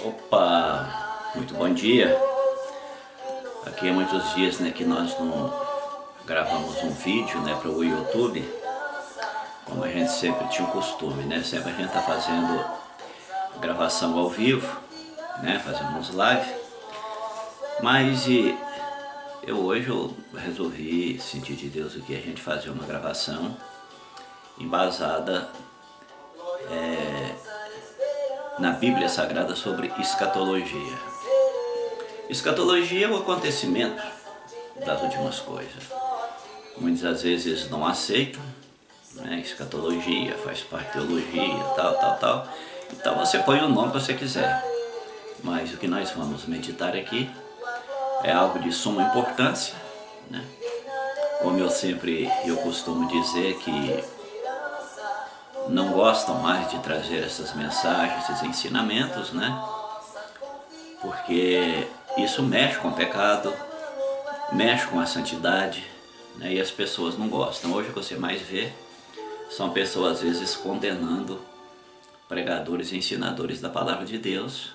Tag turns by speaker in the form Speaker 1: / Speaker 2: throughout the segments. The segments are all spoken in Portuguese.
Speaker 1: Opa, muito bom dia. Aqui há muitos dias, que nós não gravamos um vídeo, para o YouTube, como a gente sempre tinha o costume, sempre a gente está fazendo gravação ao vivo, fazendo uns live. Mas hoje eu resolvi sentir de Deus aqui a gente fazer uma gravação embasada na Bíblia Sagrada sobre escatologia. Escatologia é o acontecimento das últimas coisas. Muitas das vezes não aceitam, escatologia, faz parte de teologia, tal. Então você põe o nome que você quiser. Mas o que nós vamos meditar aqui é algo de suma importância, Como eu costumo dizer que não gostam mais de trazer essas mensagens, esses ensinamentos, Porque isso mexe com o pecado, mexe com a santidade, e as pessoas não gostam. Hoje o que você mais vê são pessoas às vezes condenando pregadores e ensinadores da palavra de Deus,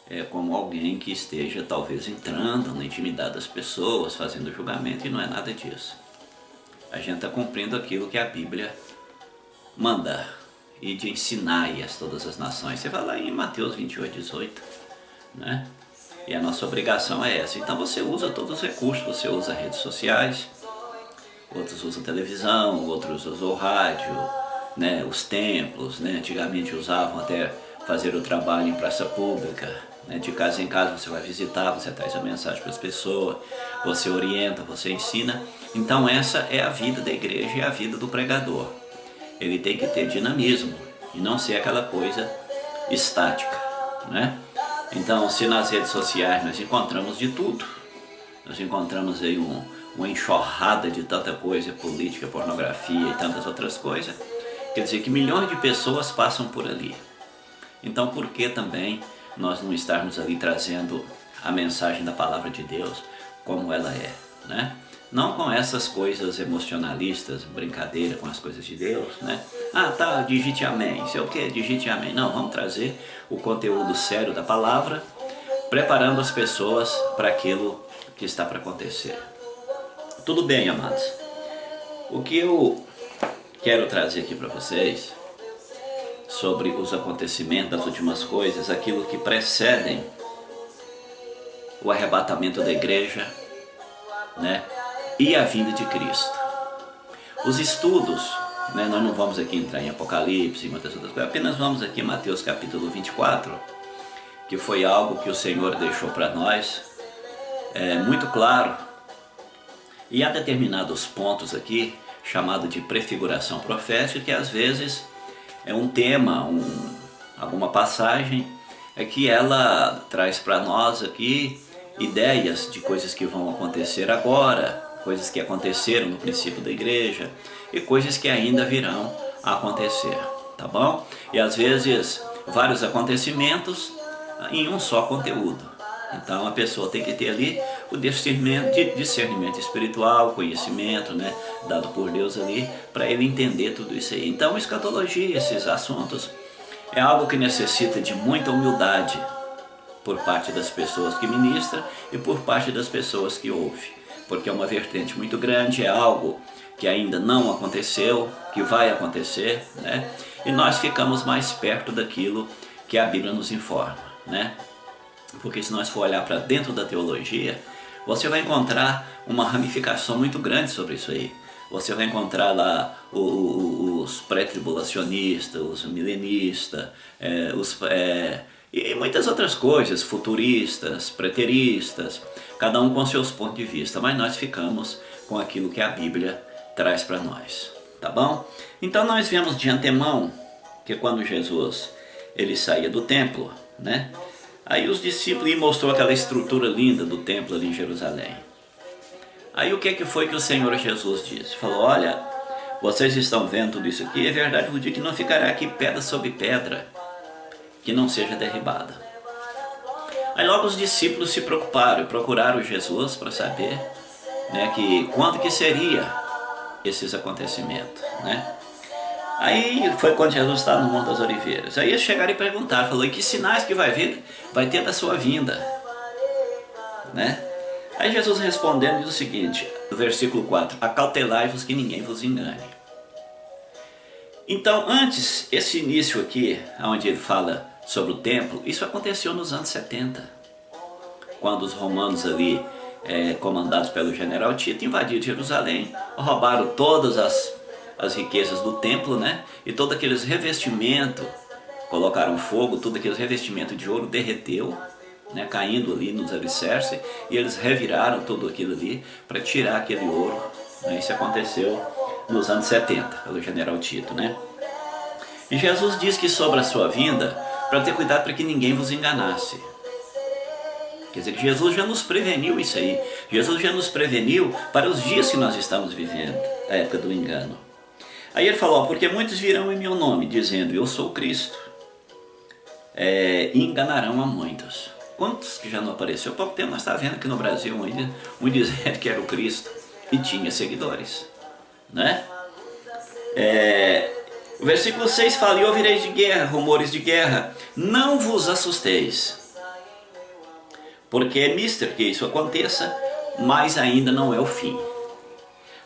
Speaker 1: É como alguém que esteja talvez entrando na intimidade das pessoas, fazendo julgamento, e não é nada disso. A gente está cumprindo aquilo que a Bíblia manda, e de ensinar a todas as nações. Você vai lá em Mateus 28:18, E a nossa obrigação é essa. Então você usa todos os recursos, você usa redes sociais, outros usam televisão, outros usam o rádio, os templos, antigamente usavam até fazer o trabalho em praça pública, de casa em casa você vai visitar, você traz a mensagem para as pessoas, você orienta, você ensina. Então essa é a vida da igreja e a vida do pregador. Ele tem que ter dinamismo e não ser aquela coisa estática, Então, se nas redes sociais nós encontramos de tudo, nós encontramos aí uma enxurrada de tanta coisa, política, pornografia e tantas outras coisas, quer dizer que milhões de pessoas passam por ali. Então, por que também nós não estarmos ali trazendo a mensagem da palavra de Deus como ela é, Não com essas coisas emocionalistas, brincadeira com as coisas de Deus, Ah, tá, digite amém, sei o que, digite amém. Não, vamos trazer o conteúdo sério da palavra, preparando as pessoas para aquilo que está para acontecer. Tudo bem, amados? O que eu quero trazer aqui para vocês sobre os acontecimentos das últimas coisas, aquilo que precedem o arrebatamento da igreja, e a vinda de Cristo. Os estudos, nós não vamos aqui entrar em Apocalipse e muitas outras coisas, apenas vamos aqui em Mateus capítulo 24, que foi algo que o Senhor deixou para nós, muito claro, e há determinados pontos aqui, chamado de prefiguração profética, que às vezes é um tema, alguma passagem, que ela traz para nós aqui ideias de coisas que vão acontecer agora, coisas que aconteceram no princípio da igreja e coisas que ainda virão a acontecer, tá bom? E às vezes vários acontecimentos em um só conteúdo. Então a pessoa tem que ter ali o discernimento espiritual, conhecimento, dado por Deus ali, para ele entender tudo isso aí. Então escatologia, esses assuntos, é algo que necessita de muita humildade por parte das pessoas que ministram e por parte das pessoas que ouvem, porque é uma vertente muito grande, é algo que ainda não aconteceu, que vai acontecer, E nós ficamos mais perto daquilo que a Bíblia nos informa, Porque se nós for olhar para dentro da teologia, você vai encontrar uma ramificação muito grande sobre isso aí. Você vai encontrar lá os pré-tribulacionistas, os milenistas, e muitas outras coisas, futuristas, preteristas, cada um com seus pontos de vista, mas nós ficamos com aquilo que a Bíblia traz para nós, tá bom? Então nós vemos de antemão que quando Jesus ele saía do templo, aí os discípulos mostrou aquela estrutura linda do templo ali em Jerusalém. Aí o que foi que o Senhor Jesus disse? Falou, olha, vocês estão vendo tudo isso aqui, é verdade, no dia que não ficará aqui pedra sobre pedra, que não seja derribada. Aí logo os discípulos se preocuparam e procuraram Jesus para saber, que quando que seria esses acontecimentos, Aí foi quando Jesus estava no Monte das Oliveiras. Aí eles chegaram e perguntaram, falou, e que sinais que vai vir, vai ter da sua vinda? Né? Aí Jesus respondendo diz o seguinte, no versículo 4, acautelai-vos que ninguém vos engane. Então antes, esse início aqui, onde ele fala sobre o templo, isso aconteceu nos anos 70, quando os romanos ali, comandados pelo general Tito, invadiram Jerusalém, roubaram todas as riquezas do templo, né? E todo aqueles revestimentos, colocaram fogo, todo aqueles revestimentos de ouro derreteu, né? Caindo ali nos alicerces, e eles reviraram tudo aquilo ali para tirar aquele ouro, né? Isso aconteceu nos anos 70, pelo general Tito, né? E Jesus diz que sobre a sua vinda, para ter cuidado para que ninguém vos enganasse. Quer dizer que Jesus já nos preveniu isso aí. Jesus já nos preveniu para os dias que nós estamos vivendo, a época do engano. Aí ele falou, porque muitos virão em meu nome, dizendo, eu sou Cristo, e enganarão a muitos. Quantos que já não apareceu? Há pouco tempo nós estávamos vendo aqui no Brasil, um dizendo que era o Cristo, e tinha seguidores, né? O versículo 6 fala, e ouvireis de guerra, rumores de guerra, não vos assusteis, porque é mister que isso aconteça, mas ainda não é o fim.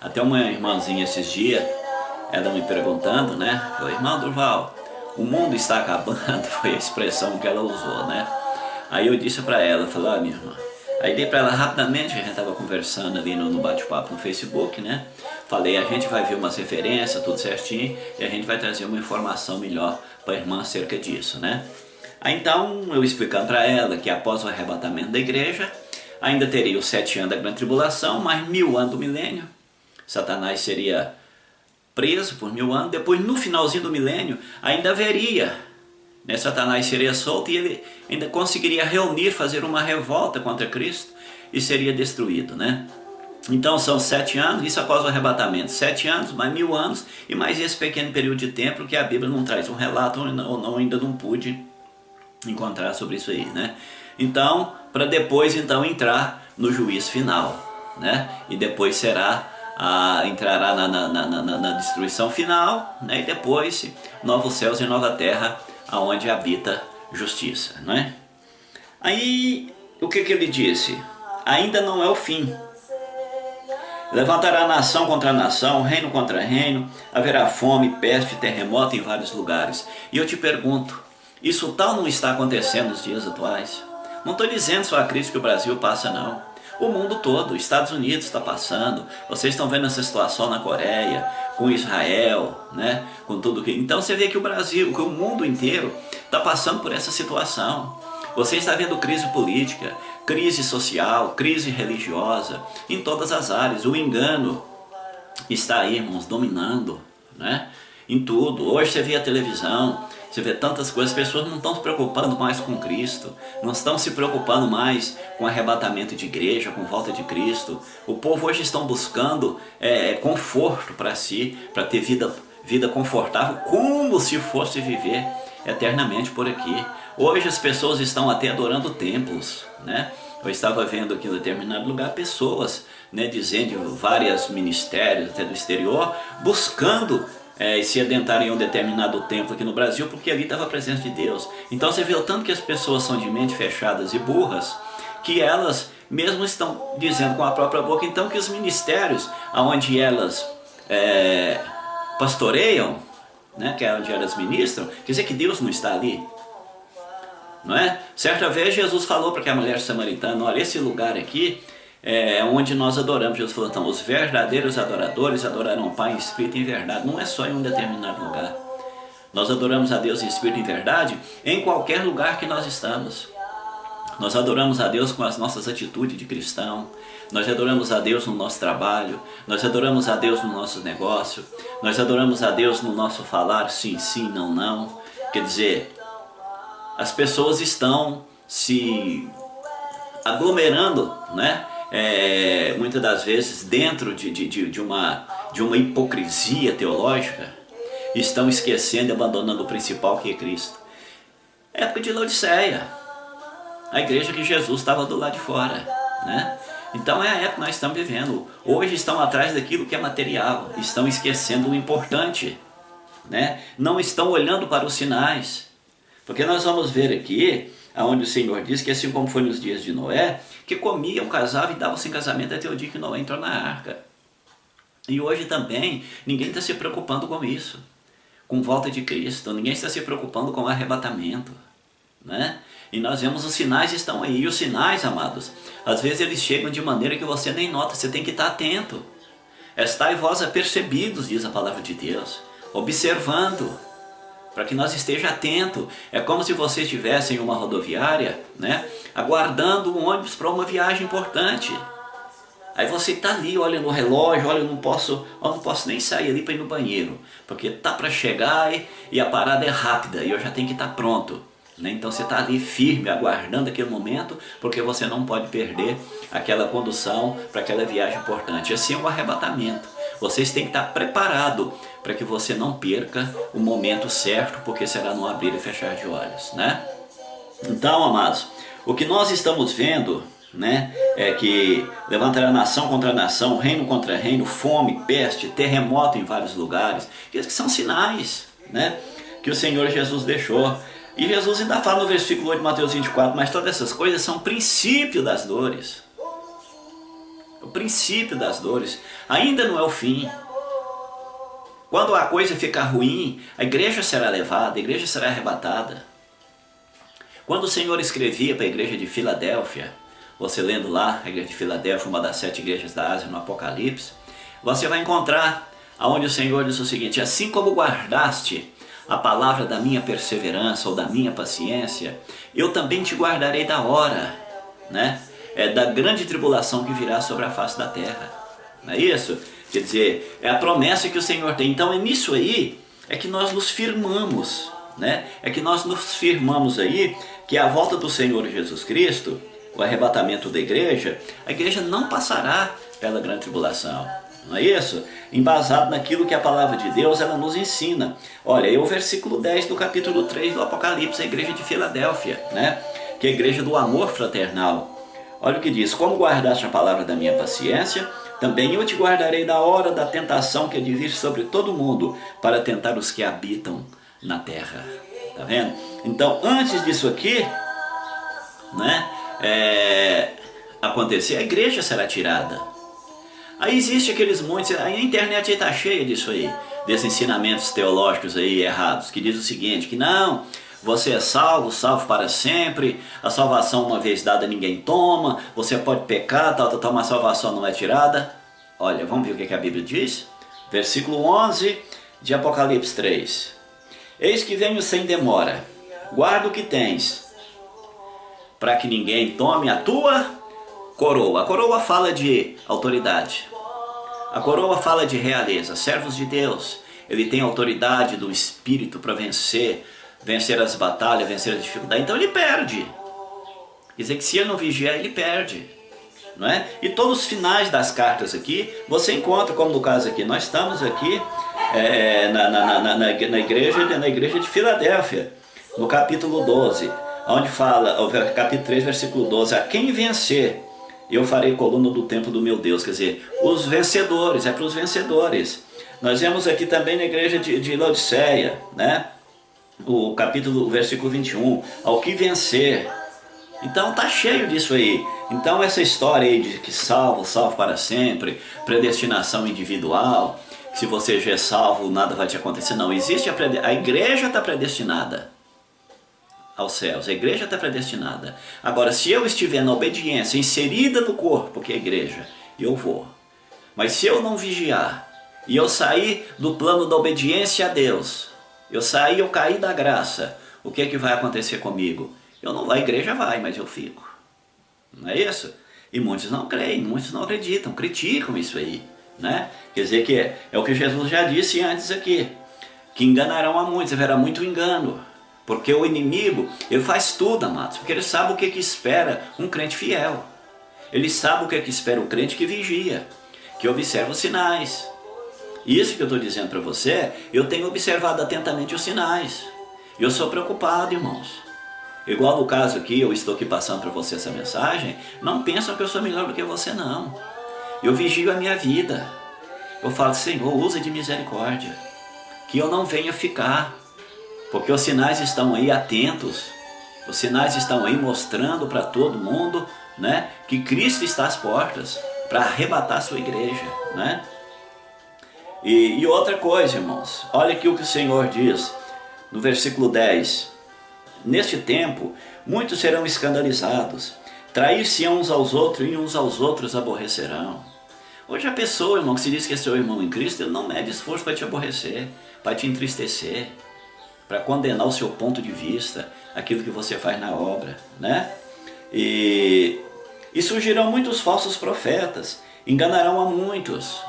Speaker 1: Até uma irmãzinha esses dias, ela me perguntando, né? Falei, irmão Durval, o mundo está acabando, foi a expressão que ela usou, né? Aí eu disse para ela, falei, minha irmã. Aí dei para ela rapidamente, a gente estava conversando ali no bate-papo no Facebook, né? Falei, a gente vai ver umas referências, tudo certinho, e a gente vai trazer uma informação melhor para a irmã acerca disso, né? Aí então, eu explicando para ela que após o arrebatamento da igreja, ainda teria os 7 anos da grande tribulação, mais 1000 anos do milênio. Satanás seria preso por 1000 anos, depois no finalzinho do milênio ainda haveria, né, Satanás seria solto e ele ainda conseguiria reunir, fazer uma revolta contra Cristo e seria destruído, né? Então são 7 anos, isso após o arrebatamento, 7 anos, mais 1000 anos e mais esse pequeno período de tempo que a Bíblia não traz um relato ou não, ainda não pude encontrar sobre isso aí, né? Então, para depois então entrar no juízo final, né? E depois entrará na destruição final, né? E depois novos céus e nova terra, aonde habita justiça, né? Aí o que ele disse? Ainda não é o fim. Levantará nação contra nação, reino contra reino, haverá fome, peste, terremoto em vários lugares. E eu te pergunto, isso tal não está acontecendo nos dias atuais? Não estou dizendo só a crise que o Brasil passa, não. O mundo todo, os Estados Unidos está passando, vocês estão vendo essa situação na Coreia, com Israel, né? Com tudo que... Então você vê que o Brasil, que o mundo inteiro está passando por essa situação. Você está vendo crise política, crise social, crise religiosa, em todas as áreas. O engano está aí, irmãos, dominando, né? Em tudo. Hoje você vê a televisão, você vê tantas coisas, as pessoas não estão se preocupando mais com Cristo, não estão se preocupando mais com arrebatamento de igreja, com volta de Cristo. O povo hoje estão buscando conforto para si, para ter vida confortável, como se fosse viver eternamente por aqui. Hoje as pessoas estão até adorando templos, né? Eu estava vendo aqui em determinado lugar pessoas, né, dizendo vários ministérios até do exterior, buscando se adentrar em um determinado templo aqui no Brasil, porque ali estava a presença de Deus. Então você vê o tanto que as pessoas são de mente fechadas e burras, que elas mesmo estão dizendo com a própria boca, então, que os ministérios onde elas pastoreiam, né, que é onde elas ministram, quer dizer que Deus não está ali. Não é? Certa vez Jesus falou para aquela mulher samaritana, olha, esse lugar aqui é onde nós adoramos. Jesus falou, então, os verdadeiros adoradores adorarão o Pai em espírito e em verdade. Não é só em um determinado lugar. Nós adoramos a Deus em espírito e em verdade em qualquer lugar que nós estamos. Nós adoramos a Deus com as nossas atitudes de cristão. Nós adoramos a Deus no nosso trabalho. Nós adoramos a Deus no nosso negócio. Nós adoramos a Deus no nosso falar sim, sim, não, não. Quer dizer, as pessoas estão se aglomerando, né? Muitas das vezes dentro de uma hipocrisia teológica, estão esquecendo e abandonando o principal, que é Cristo. Época de Laodiceia, a igreja que Jesus estava do lado de fora, né? Então é a época que nós estamos vivendo. Hoje estão atrás daquilo que é material, estão esquecendo o importante, né, não estão olhando para os sinais. Porque nós vamos ver aqui, onde o Senhor diz que assim como foi nos dias de Noé, que comiam, casavam e davam-se em casamento até o dia que Noé entrou na arca. E hoje também, ninguém está se preocupando com isso, com volta de Cristo, ninguém está se preocupando com o arrebatamento, né? E nós vemos os sinais estão aí, e os sinais, amados, às vezes eles chegam de maneira que você nem nota, você tem que estar atento. Estai vós apercebidos, diz a palavra de Deus, observando, para que nós esteja atento. É como se você estivesse em uma rodoviária, né, aguardando um ônibus para uma viagem importante. Aí você está ali, olha no relógio, olha, eu não posso nem sair ali para ir no banheiro, porque está para chegar e a parada é rápida e eu já tenho que estar pronto. Né? Então você está ali firme, aguardando aquele momento, porque você não pode perder aquela condução para aquela viagem importante. Assim é o arrebatamento. Vocês têm que estar preparados para que você não perca o momento certo, porque será no abrir e fechar de olhos. Né? Então, amados, o que nós estamos vendo, né, é que levantará nação contra nação, reino contra reino, fome, peste, terremoto em vários lugares, que são sinais, né, que o Senhor Jesus deixou. E Jesus ainda fala no versículo 8 de Mateus 24, mas todas essas coisas são princípio das dores. O princípio das dores ainda não é o fim. Quando a coisa ficar ruim, a igreja será levada, a igreja será arrebatada. Quando o Senhor escrevia para a igreja de Filadélfia, você lendo lá, a igreja de Filadélfia, uma das 7 igrejas da Ásia no Apocalipse, você vai encontrar onde o Senhor diz o seguinte: assim como guardaste a palavra da minha perseverança ou da minha paciência, eu também te guardarei da hora, né, da grande tribulação que virá sobre a face da terra. Não é isso? Quer dizer, é a promessa que o Senhor tem. Então é nisso aí é que nós nos firmamos, né? É que nós nos firmamos aí que a volta do Senhor Jesus Cristo, o arrebatamento da igreja, a igreja não passará pela grande tribulação. Não é isso? Embasado naquilo que a palavra de Deus ela nos ensina. Olha, aí o versículo 10 do capítulo 3 do Apocalipse, a igreja de Filadélfia, né? Que é a igreja do amor fraternal. Olha o que diz: como guardaste a palavra da minha paciência, também eu te guardarei da hora da tentação que há de vir sobre todo mundo, para tentar os que habitam na terra. Tá vendo? Então, antes disso aqui, né, acontecer, a igreja será tirada. Aí existe aqueles montes, a internet está cheia disso aí, desses ensinamentos teológicos aí errados, que diz o seguinte, que não, você é salvo, salvo para sempre, a salvação uma vez dada ninguém toma, você pode pecar, tal, mas a salvação não é tirada. Olha, vamos ver o que a Bíblia diz? Versículo 11 de Apocalipse 3. Eis que venho sem demora, guarda o que tens, para que ninguém tome a tua coroa. A coroa fala de autoridade. A coroa fala de realeza, servos de Deus. Ele tem autoridade do Espírito para vencer as batalhas, vencer as dificuldades. Então ele perde. Quer dizer que se ele não vigiar, ele perde. Não é? E todos os finais das cartas aqui, você encontra, como no caso aqui, nós estamos aqui na igreja de Filadélfia, no capítulo 12, onde fala, capítulo 3, versículo 12, a quem vencer, eu farei coluna do templo do meu Deus. Quer dizer, os vencedores, é para os vencedores. Nós vemos aqui também na igreja de Laodiceia, né? O versículo 21, ao que vencer. Então tá cheio disso aí. Então essa história aí de que salvo para sempre, predestinação individual, que se você já é salvo nada vai te acontecer. Não, existe a igreja está predestinada aos céus, a igreja está predestinada. Agora, se eu estiver na obediência, inserida no corpo, que é a igreja, eu vou. Mas se eu não vigiar, e eu sair do plano da obediência a Deus, eu cair da graça, o que é que vai acontecer comigo? Eu não vou, a igreja vai, mas eu fico. Não é isso? E muitos não creem, muitos não acreditam, criticam isso aí, né? Quer dizer que é o que Jesus já disse antes aqui, que enganarão a muitos, haverá muito engano. Porque o inimigo, ele faz tudo, amados, porque ele sabe o que espera um crente fiel. Ele sabe o que espera um crente que vigia, que observa os sinais. Isso que eu estou dizendo para você, eu tenho observado atentamente os sinais. Eu sou preocupado, irmãos. Igual no caso aqui, eu estou aqui passando para você essa mensagem, não pensam que eu sou melhor do que você, não. Eu vigio a minha vida. Eu falo, Senhor, usa de misericórdia. que eu não venha ficar, porque os sinais estão aí atentos, os sinais estão aí mostrando para todo mundo, né, que Cristo está às portas para arrebatar a sua igreja, né? E outra coisa, irmãos, olha aqui o que o Senhor diz no versículo 10. Neste tempo, muitos serão escandalizados, trair-se-ão uns aos outros e uns aos outros aborrecerão. Hoje a pessoa, irmão, que se diz que é seu irmão em Cristo, ele não mede esforço para te aborrecer, para te entristecer, para condenar o seu ponto de vista, aquilo que você faz na obra, né? E surgirão muitos falsos profetas, enganarão a muitos.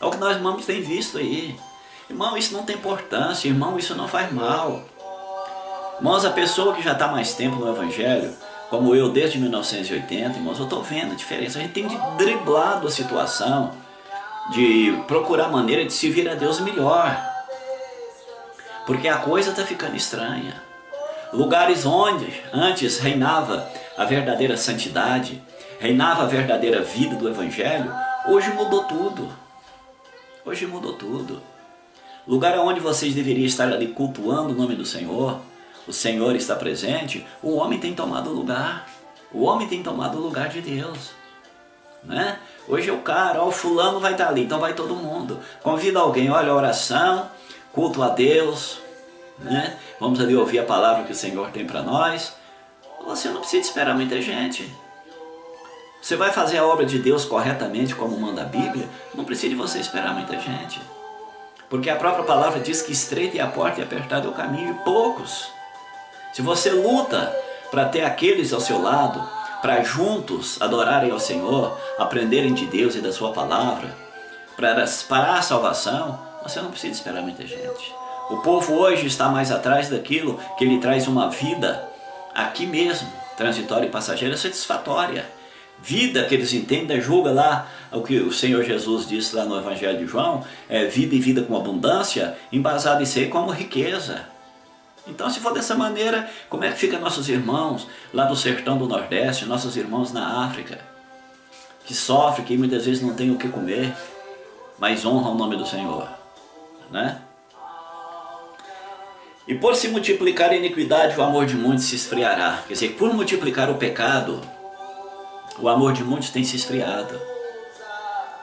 Speaker 1: É o que nós, irmãos, temos visto aí. Irmão, isso não tem importância, irmão, isso não faz mal. Irmãos, a pessoa que já está mais tempo no Evangelho, como eu desde 1980, irmãos, eu estou vendo a diferença. A gente tem driblado a situação, de procurar maneira de servir a Deus melhor. Porque a coisa está ficando estranha. Lugares onde antes reinava a verdadeira santidade, reinava a verdadeira vida do Evangelho, hoje mudou tudo. Hoje mudou tudo. Lugar onde vocês deveriam estar ali cultuando o nome do Senhor, o Senhor está presente, o homem tem tomado o lugar. O homem tem tomado o lugar de Deus, né? Hoje é o cara, ó, o fulano vai estar ali, então vai todo mundo. Convida alguém, olha, oração, culto a Deus, né? Vamos ali ouvir a palavra que o Senhor tem para nós. Você não precisa esperar muita gente. Você vai fazer a obra de Deus corretamente, como manda a Bíblia, não precisa de você esperar muita gente. Porque a própria palavra diz que estreita é a porta e apertado é o caminho de poucos. Se você luta para ter aqueles ao seu lado, para juntos adorarem ao Senhor, aprenderem de Deus e da sua palavra, para a salvação, você não precisa esperar muita gente. O povo hoje está mais atrás daquilo que lhe traz uma vida aqui mesmo, transitória e passageira, satisfatória. Vida que eles entendem, julga lá o que o Senhor Jesus disse lá no Evangelho de João, vida e vida com abundância, embasado em ser como riqueza. Então, se for dessa maneira, como é que ficam nossos irmãos lá do sertão do Nordeste, nossos irmãos na África, que sofrem, que muitas vezes não têm o que comer, mas honram o nome do Senhor, né? E por se multiplicar a iniquidade, o amor de muitos se esfriará. Quer dizer, por multiplicar o pecado, o amor de muitos tem se esfriado.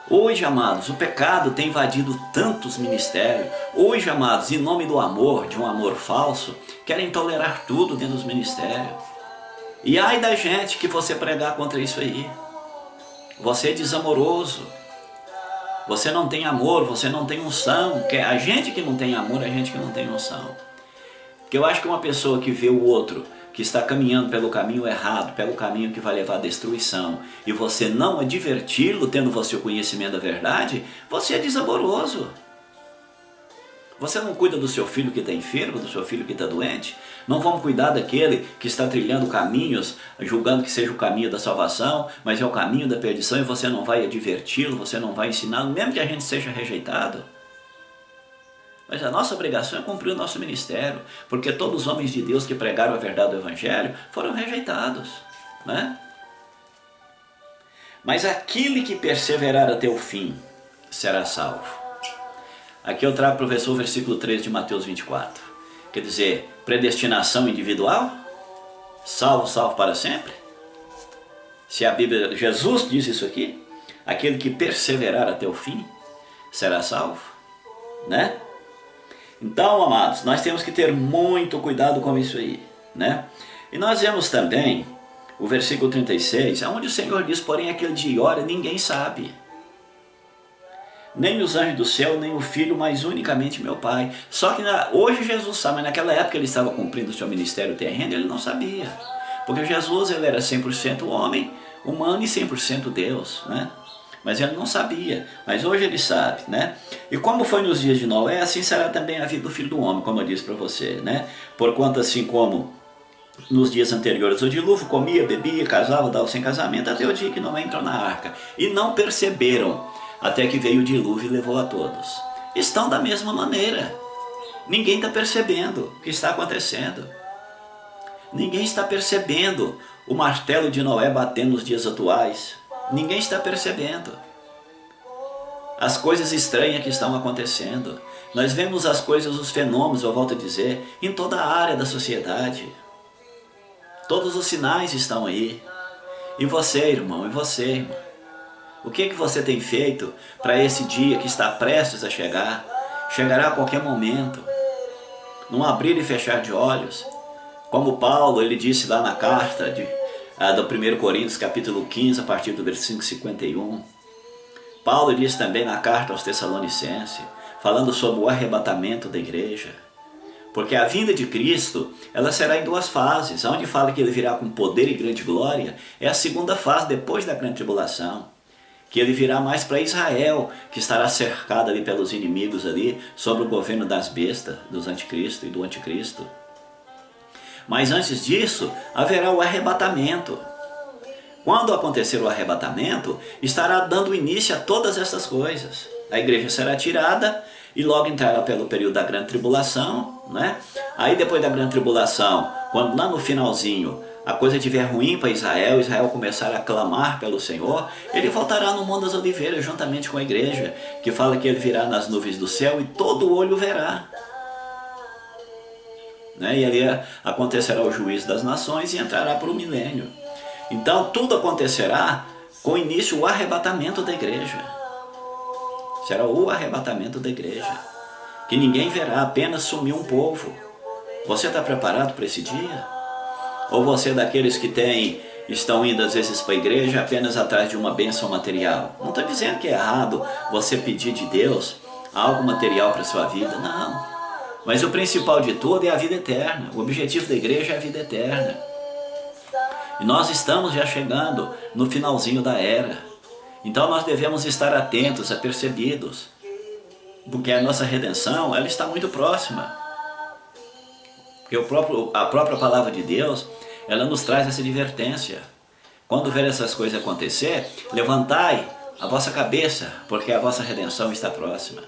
Speaker 1: Hoje, amados, o pecado tem invadido tantos ministérios. Hoje, amados, em nome do amor, de um amor falso, querem tolerar tudo dentro dos ministérios. E ai da gente que você pregar contra isso aí. Você é desamoroso. Você não tem amor, você não tem unção. A gente que não tem amor, a gente que não tem unção. Porque eu acho que uma pessoa que vê o outro que está caminhando pelo caminho errado, pelo caminho que vai levar à destruição, e você não adverti-lo, tendo você o conhecimento da verdade, você é desamoroso. Você não cuida do seu filho que está enfermo, do seu filho que está doente? Não vamos cuidar daquele que está trilhando caminhos, julgando que seja o caminho da salvação, mas é o caminho da perdição, e você não vai adverti-lo, você não vai ensiná-lo, mesmo que a gente seja rejeitado? Mas a nossa obrigação é cumprir o nosso ministério, porque todos os homens de Deus que pregaram a verdade do Evangelho foram rejeitados, né? Mas aquele que perseverar até o fim será salvo. Aqui eu trago, professor, o versículo 3 de Mateus 24. Quer dizer, predestinação individual, salvo para sempre. Se a Bíblia, Jesus diz isso aqui, aquele que perseverar até o fim será salvo, né? Então, amados, nós temos que ter muito cuidado com isso aí, né? E nós vemos também o versículo 36, onde o Senhor diz, porém aquele dia e hora ninguém sabe. Nem os anjos do céu, nem o Filho, mas unicamente meu Pai. Só que hoje Jesus sabe, mas naquela época ele estava cumprindo o seu ministério terreno, ele não sabia. Porque Jesus, ele era 100% homem, humano e 100% Deus, né? Mas ele não sabia, mas hoje ele sabe, né? E como foi nos dias de Noé, assim será também a vida do Filho do Homem, como eu disse para você, né? Porquanto assim como nos dias anteriores o dilúvio comia, bebia, casava, dava sem casamento, até o dia que Noé entrou na arca. E não perceberam, até que veio o dilúvio e levou a todos. Estão da mesma maneira. Ninguém está percebendo o que está acontecendo. Ninguém está percebendo o martelo de Noé batendo nos dias atuais. Ninguém está percebendo as coisas estranhas que estão acontecendo. Nós vemos as coisas, os fenômenos, eu volto a dizer, em toda a área da sociedade. Todos os sinais estão aí. E você, irmão, e você, irmã? O que você tem feito para esse dia que está prestes a chegar? Chegará a qualquer momento. Num abrir e fechar de olhos. Como Paulo, ele disse lá na carta do 1 Coríntios, capítulo 15, a partir do versículo 51. Paulo disse também na carta aos Tessalonicenses, falando sobre o arrebatamento da igreja. Porque a vinda de Cristo, ela será em duas fases. Onde fala que ele virá com poder e grande glória, é a segunda fase, depois da grande tribulação. Que ele virá mais para Israel, que estará cercado ali pelos inimigos ali, sobre o governo das bestas, dos anticristo e do anticristo. Mas antes disso, haverá o arrebatamento. Quando acontecer o arrebatamento, estará dando início a todas essas coisas. A igreja será tirada e logo entrará pelo período da grande tribulação, né? Aí depois da grande tribulação, quando lá no finalzinho a coisa estiver ruim para Israel, Israel começar a clamar pelo Senhor, ele voltará no Monte das Oliveiras juntamente com a igreja, que fala que ele virá nas nuvens do céu e todo olho verá. Né? E ali acontecerá o juízo das nações e entrará para o milênio. Então tudo acontecerá com início o arrebatamento da igreja. Será o arrebatamento da igreja, que ninguém verá, apenas sumir um povo. Você está preparado para esse dia? Ou você é daqueles que estão indo às vezes para a igreja apenas atrás de uma bênção material? Não estou dizendo que é errado você pedir de Deus algo material para a sua vida, não. Mas o principal de tudo é a vida eterna. O objetivo da igreja é a vida eterna. E nós estamos já chegando no finalzinho da era. Então nós devemos estar atentos, apercebidos, porque a nossa redenção, ela está muito próxima. Porque a própria palavra de Deus, ela nos traz essa advertência. Quando ver essas coisas acontecer, levantai a vossa cabeça, porque a vossa redenção está próxima.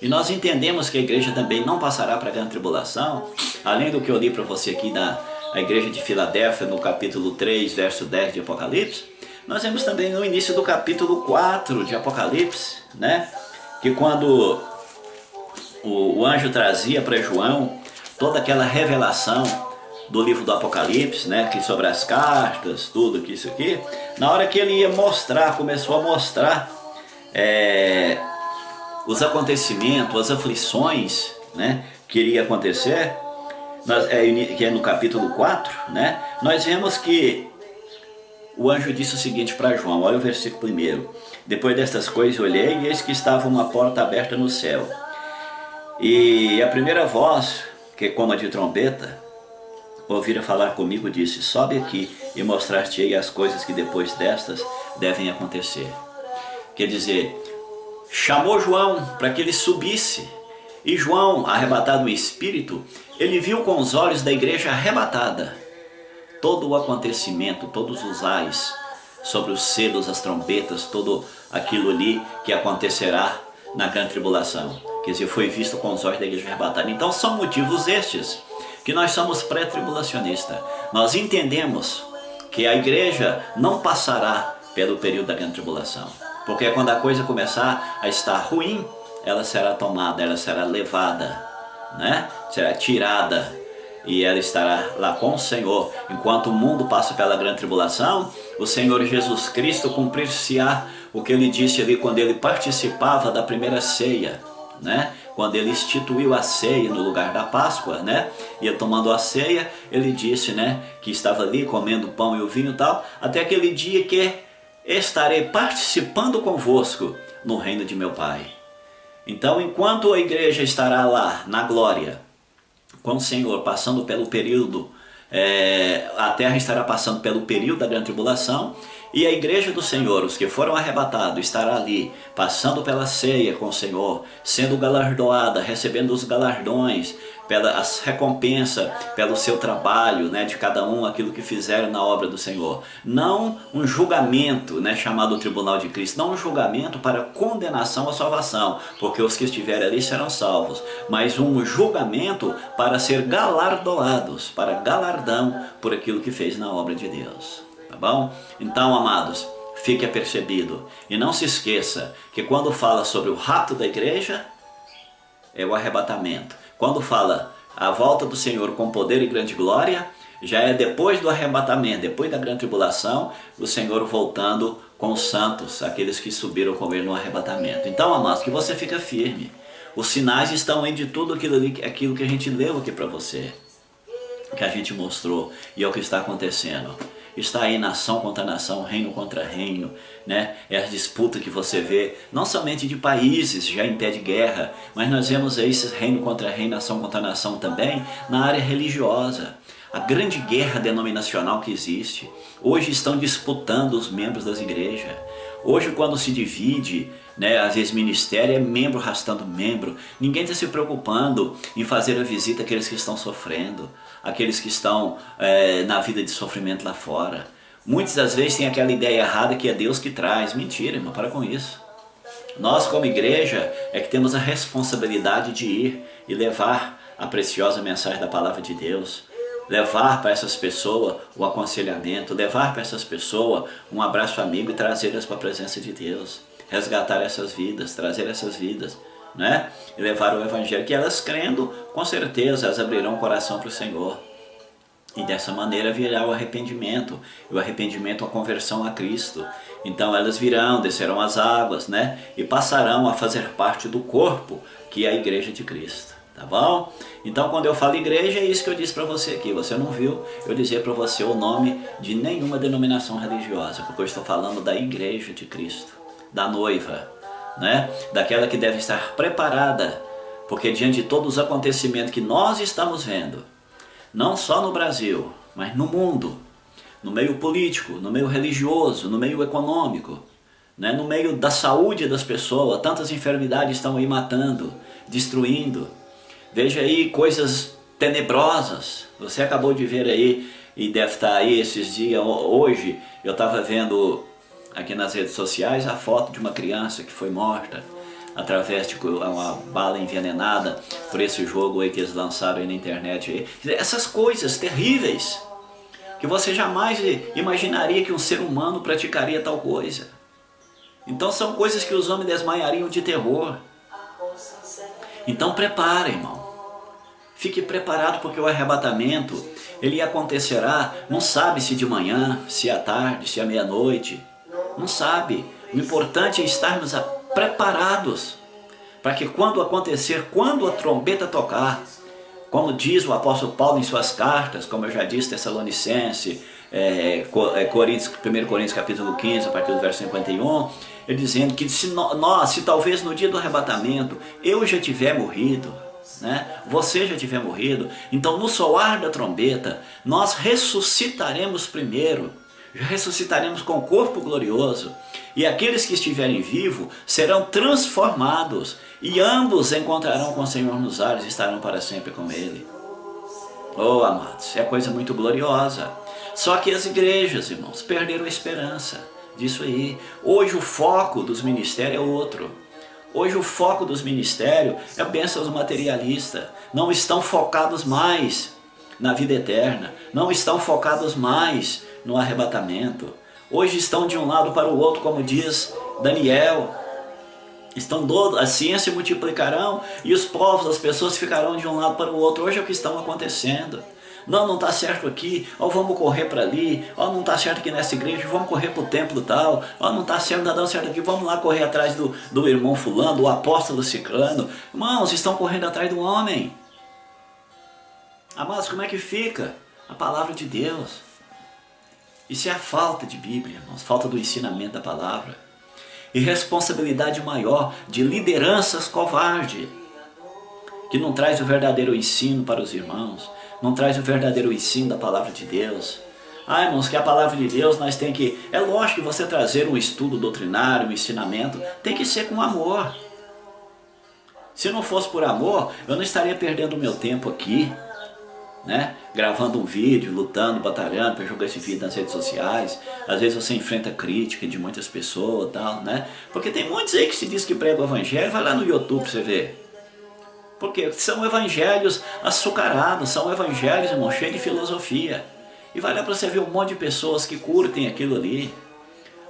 Speaker 1: E nós entendemos que a igreja também não passará para a grande tribulação, além do que eu li para você aqui na igreja de Filadélfia, no capítulo 3, verso 10 de Apocalipse. Nós vemos também no início do capítulo 4 de Apocalipse, né? Que quando o anjo trazia para João toda aquela revelação do livro do Apocalipse, né? Que sobre as cartas, tudo que isso aqui, na hora que ele ia mostrar, começou a mostrar os acontecimentos, as aflições, né? Que iria acontecer, que é no capítulo 4, né? Nós vemos que o anjo disse o seguinte para João, olha o versículo 1. Depois destas coisas olhei e eis que estava uma porta aberta no céu. E a primeira voz, que como a de trombeta, ouvira falar comigo, disse, sobe aqui e mostrar-te-ei as coisas que depois destas devem acontecer. Quer dizer, chamou João para que ele subisse. E João, arrebatado no espírito, ele viu com os olhos da igreja arrebatada todo o acontecimento, todos os ais, sobre os selos, as trombetas, tudo aquilo ali que acontecerá na grande tribulação. Quer dizer, foi visto com os olhos da igreja arrebatada. Então são motivos estes, que nós somos pré-tribulacionistas. Nós entendemos que a igreja não passará pelo período da grande tribulação. Porque quando a coisa começar a estar ruim, ela será tomada, ela será levada, né? Será tirada. E ela estará lá com o Senhor. Enquanto o mundo passa pela grande tribulação, o Senhor Jesus Cristo cumprir-se-á o que ele disse ali quando ele participava da primeira ceia, né? Quando ele instituiu a ceia no lugar da Páscoa, né? E tomando a ceia, ele disse, né? Que estava ali comendo o pão e o vinho e tal, até aquele dia que estarei participando convosco no reino de meu Pai. Então, enquanto a igreja estará lá na glória, com o Senhor, passando pelo período, a terra estará passando pelo período da grande tribulação, e a igreja do Senhor, os que foram arrebatados, estará ali, passando pela ceia com o Senhor, sendo galardoada, recebendo os galardões, as recompensas pelo seu trabalho, né, de cada um, aquilo que fizeram na obra do Senhor. Não um julgamento, né, chamado Tribunal de Cristo, não um julgamento para condenação à salvação, porque os que estiverem ali serão salvos, mas um julgamento para ser galardoados, para galardão por aquilo que fez na obra de Deus. Tá bom? Então, amados, fique apercebido e não se esqueça que quando fala sobre o rapto da igreja, é o arrebatamento. Quando fala a volta do Senhor com poder e grande glória, já é depois do arrebatamento, depois da grande tribulação, o Senhor voltando com os santos, aqueles que subiram com ele no arrebatamento. Então, amados, que você fica firme. Os sinais estão aí de tudo aquilo que a gente leu aqui para você, que a gente mostrou, e é o que está acontecendo. Está aí nação contra nação, reino contra reino, né? É a disputa que você vê, não somente de países já em pé de guerra, mas nós vemos aí esse reino contra reino, nação contra nação também na área religiosa. A grande guerra denominacional que existe. Hoje estão disputando os membros das igrejas. Hoje, quando se divide, né, às vezes ministério é membro arrastando membro. Ninguém está se preocupando em fazer a visita àqueles que estão sofrendo, aqueles que estão na vida de sofrimento lá fora. Muitas das vezes tem aquela ideia errada que é Deus que traz. Mentira, irmão, para com isso. Nós, como igreja, é que temos a responsabilidade de ir e levar a preciosa mensagem da palavra de Deus. Levar para essas pessoas o aconselhamento, levar para essas pessoas um abraço amigo e trazê-las para a presença de Deus. Resgatar essas vidas, trazer essas vidas, né? E levar o Evangelho, que elas crendo, com certeza, elas abrirão o coração para o Senhor. E dessa maneira virá o arrependimento, e o arrependimento a conversão a Cristo. Então elas virão, descerão as águas, né? E passarão a fazer parte do corpo, que é a igreja de Cristo. Tá bom? Então quando eu falo igreja, é isso que eu disse para você aqui. Você não viu eu dizer para você o nome de nenhuma denominação religiosa, porque eu estou falando da igreja de Cristo, da noiva, né? Daquela que deve estar preparada, porque diante de todos os acontecimentos que nós estamos vendo, não só no Brasil, mas no mundo, no meio político, no meio religioso, no meio econômico, né? No meio da saúde das pessoas, tantas enfermidades estão aí matando, destruindo. Veja aí coisas tenebrosas. Você acabou de ver aí, e deve estar aí esses dias, hoje, eu estava vendo aqui nas redes sociais a foto de uma criança que foi morta através de uma bala envenenada por esse jogo aí que eles lançaram aí na internet. Aí. Essas coisas terríveis, que você jamais imaginaria que um ser humano praticaria tal coisa. Então são coisas que os homens desmaiariam de terror. Então prepara, irmão. Fique preparado, porque o arrebatamento, ele acontecerá, não sabe se de manhã, se à tarde, se à meia-noite, não sabe. O importante é estarmos preparados, para que quando acontecer, quando a trombeta tocar, como diz o apóstolo Paulo em suas cartas, como eu já disse, Tessalonicense, 1 Coríntios capítulo 15, a partir do verso 51, ele dizendo que se talvez no dia do arrebatamento eu já tiver morrido, né? Você já tiver morrido, então no soar da trombeta nós ressuscitaremos primeiro, ressuscitaremos com o corpo glorioso, e aqueles que estiverem vivos serão transformados, e ambos encontrarão com o Senhor nos ares e estarão para sempre com Ele. Oh, amados, é coisa muito gloriosa. Só que as igrejas, irmãos, perderam a esperança disso aí. Hoje o foco dos ministérios é outro. Hoje o foco dos ministérios é bênçãos materialistas. Não estão focados mais na vida eterna. Não estão focados mais no arrebatamento. Hoje estão de um lado para o outro, como diz Daniel. A ciência multiplicarão e os povos, as pessoas ficarão de um lado para o outro. Hoje é o que está acontecendo. Não está certo aqui, ó, vamos correr para ali, ó, não está certo aqui nessa igreja, vamos correr para o templo tal, ó, não está certo, não está dando certo aqui, vamos lá correr atrás do irmão fulano, do apóstolo ciclano. Irmãos, estão correndo atrás do homem. Amados, como é que fica a palavra de Deus? Isso é a falta de Bíblia, irmãos, falta do ensinamento da palavra. E responsabilidade maior de lideranças covardes, que não traz o verdadeiro ensino para os irmãos, não traz o verdadeiro ensino da palavra de Deus. Ah, irmãos, que a palavra de Deus nós tem que... É lógico que você trazer um estudo doutrinário, um ensinamento, tem que ser com amor. Se não fosse por amor, eu não estaria perdendo o meu tempo aqui, né? Gravando um vídeo, lutando, batalhando para jogar esse vídeo nas redes sociais. Às vezes você enfrenta crítica de muitas pessoas, tal, né? Porque tem muitos aí que se diz que pregam o evangelho, vai lá no YouTube para você ver. Porque são evangelhos açucarados, são evangelhos, irmão, cheios de filosofia. E vai lá para você ver um monte de pessoas que curtem aquilo ali.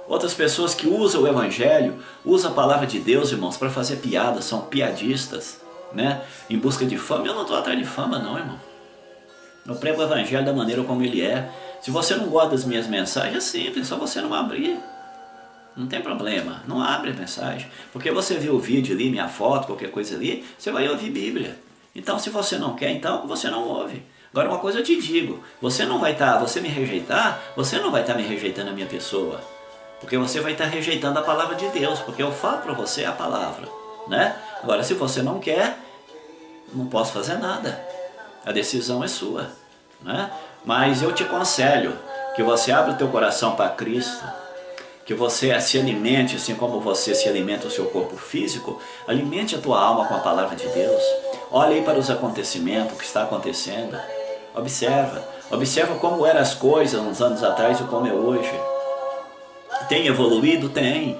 Speaker 1: Outras pessoas que usam o evangelho, usam a palavra de Deus, irmãos, para fazer piadas, são piadistas, né, em busca de fama. Eu não estou atrás de fama não, irmão. Eu prego o evangelho da maneira como ele é. Se você não gosta das minhas mensagens, é simples, só você não abrir. Não tem problema, não abre a mensagem. Porque você viu o vídeo ali, minha foto, qualquer coisa ali, você vai ouvir Bíblia. Então se você não quer, então você não ouve. Agora uma coisa eu te digo, você me rejeitar, você não vai estar me rejeitando a minha pessoa. Porque você vai estar rejeitando a palavra de Deus, porque eu falo para você a palavra, né? Agora se você não quer, não posso fazer nada. A decisão é sua, né? Mas eu te aconselho que você abra o teu coração para Cristo, que você se alimente, assim como você se alimenta o seu corpo físico, alimente a tua alma com a palavra de Deus. Olha aí para os acontecimentos, o que está acontecendo. Observa como eram as coisas uns anos atrás e como é hoje. Tem evoluído? Tem.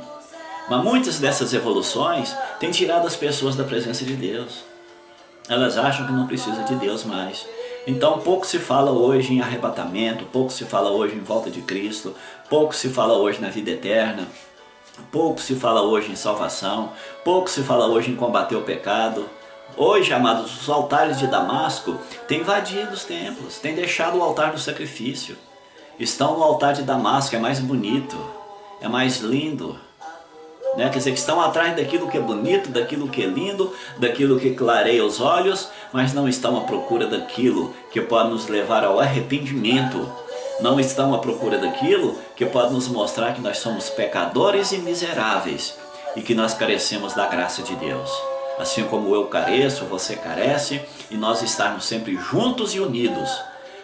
Speaker 1: Mas muitas dessas evoluções têm tirado as pessoas da presença de Deus. Elas acham que não precisa de Deus mais. Então pouco se fala hoje em arrebatamento, pouco se fala hoje em volta de Cristo, pouco se fala hoje na vida eterna, pouco se fala hoje em salvação, pouco se fala hoje em combater o pecado. Hoje, amados, os altares de Damasco têm invadido os templos, têm deixado o altar do sacrifício. Estão no altar de Damasco, é mais bonito, é mais lindo. Né? Quer dizer, que estão atrás daquilo que é bonito, daquilo que é lindo, daquilo que clareia os olhos, mas não estão à procura daquilo que pode nos levar ao arrependimento. Não estão à procura daquilo que pode nos mostrar que nós somos pecadores e miseráveis e que nós carecemos da graça de Deus. Assim como eu careço, você carece, e nós estarmos sempre juntos e unidos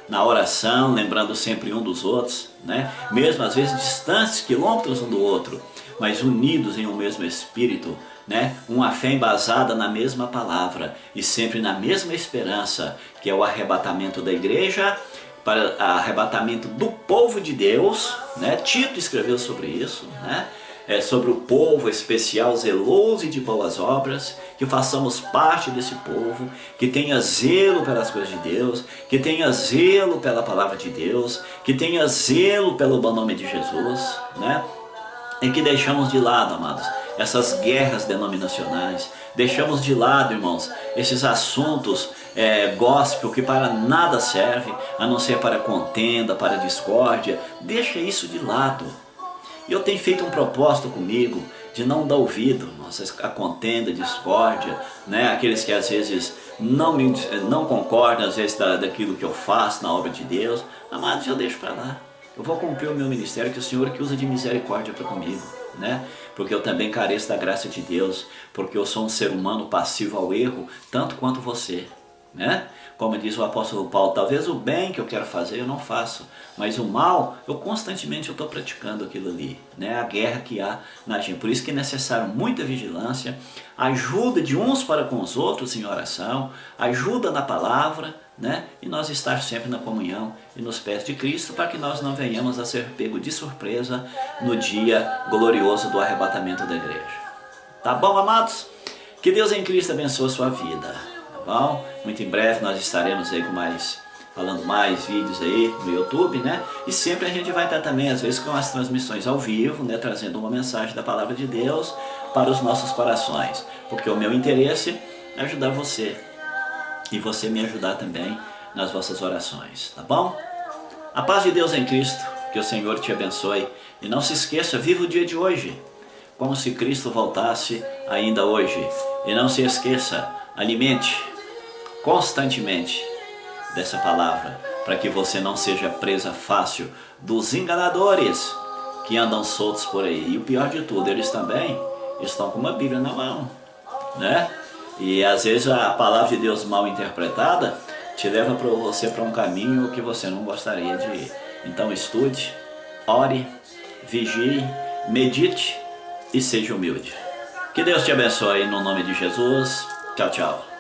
Speaker 1: na oração, lembrando sempre um dos outros, né? Mesmo às vezes distantes, quilômetros um do outro, mas unidos em um mesmo espírito, né? Uma fé embasada na mesma palavra e sempre na mesma esperança, que é o arrebatamento da igreja, para o arrebatamento do povo de Deus, né? Tito escreveu sobre isso, né? Sobre o povo especial, zeloso e de boas obras, que façamos parte desse povo, que tenha zelo pelas coisas de Deus, que tenha zelo pela palavra de Deus, que tenha zelo pelo bom nome de Jesus, né? E que deixamos de lado, amados, essas guerras denominacionais, deixamos de lado, irmãos, esses assuntos gospel que para nada serve, a não ser para contenda, para discórdia. Deixa isso de lado. Eu tenho feito um propósito comigo de não dar ouvido a contenda, a discórdia, né? Aqueles que às vezes não concordam às vezes daquilo que eu faço na obra de Deus. Amados, eu deixo para lá. Eu vou cumprir o meu ministério, que o Senhor que usa de misericórdia para comigo, né? Porque eu também careço da graça de Deus, porque eu sou um ser humano passivo ao erro, tanto quanto você, né? Como diz o apóstolo Paulo, talvez o bem que eu quero fazer eu não faço, mas o mal, eu constantemente estou praticando aquilo ali, né? A guerra que há na gente. Por isso que é necessário muita vigilância, ajuda de uns para com os outros em oração, ajuda na palavra, né? E nós estar sempre na comunhão e nos pés de Cristo, para que nós não venhamos a ser pego de surpresa no dia glorioso do arrebatamento da igreja. Tá bom, amados? Que Deus em Cristo abençoe a sua vida. Bom, muito em breve nós estaremos aí falando mais vídeos aí no YouTube, né? E sempre a gente vai estar também, às vezes, com as transmissões ao vivo, né? Trazendo uma mensagem da palavra de Deus para os nossos corações. Porque o meu interesse é ajudar você e você me ajudar também nas vossas orações, tá bom? A paz de Deus em Cristo, que o Senhor te abençoe. E não se esqueça, viva o dia de hoje, como se Cristo voltasse ainda hoje. E não se esqueça, alimente constantemente dessa palavra, para que você não seja presa fácil dos enganadores que andam soltos por aí. E o pior de tudo, eles também estão com uma Bíblia na mão, né? E às vezes a palavra de Deus mal interpretada te leva você para um caminho que você não gostaria de ir. Então estude, ore, vigie, medite e seja humilde. Que Deus te abençoe no nome de Jesus. Tchau, tchau.